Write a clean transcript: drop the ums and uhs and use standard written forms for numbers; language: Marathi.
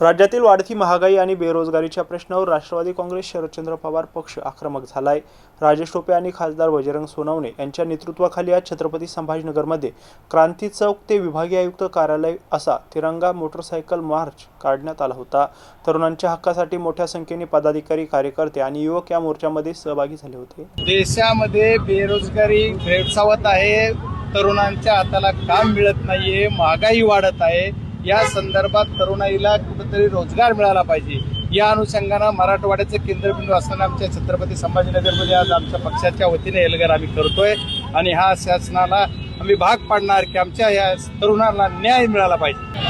राज्यातील वाढती महागाई आणि बेरोजगारीच्या प्रश्नावर राष्ट्रवादी काँग्रेस शरदचंद्र पवार पक्ष आक्रमक झालाय। राजेश टोपे आणि खासदार बजरंग सोनवणे यांच्या नेतृत्वाखाली आज छत्रपती संभाजीनगरमध्ये क्रांती चौक ते विभागीय आयुक्त कार्यालय असा तिरंगा मोटरसायकल मार्च काढण्यात आला होता। तरुणांच्या हक्कासाठी मोठ्या संख्येने पदाधिकारी, कार्यकर्ते आणि युवक या मोर्चामध्ये सहभागी झाले होते। देशामध्ये बेरोजगारी भेडसावत आहे, तरुणांच्या हाताला काम मिळत नाहीये, महागाई वाढत आहे। या संदर्भात तरुणाईला कुठेतरी रोजगार मिळाला पाहिजे। या अनुषंगाने मराठवाड्याचे केंद्रबिंदू असताना आमच्या छत्रपती संभाजीनगरमध्ये आज आमच्या पक्षाच्या वतीने एल्गार आम्ही करतोय आणि हा शासनाला आम्ही भाग पाडणार की आमच्या या तरुणांना न्याय मिळाला पाहिजे।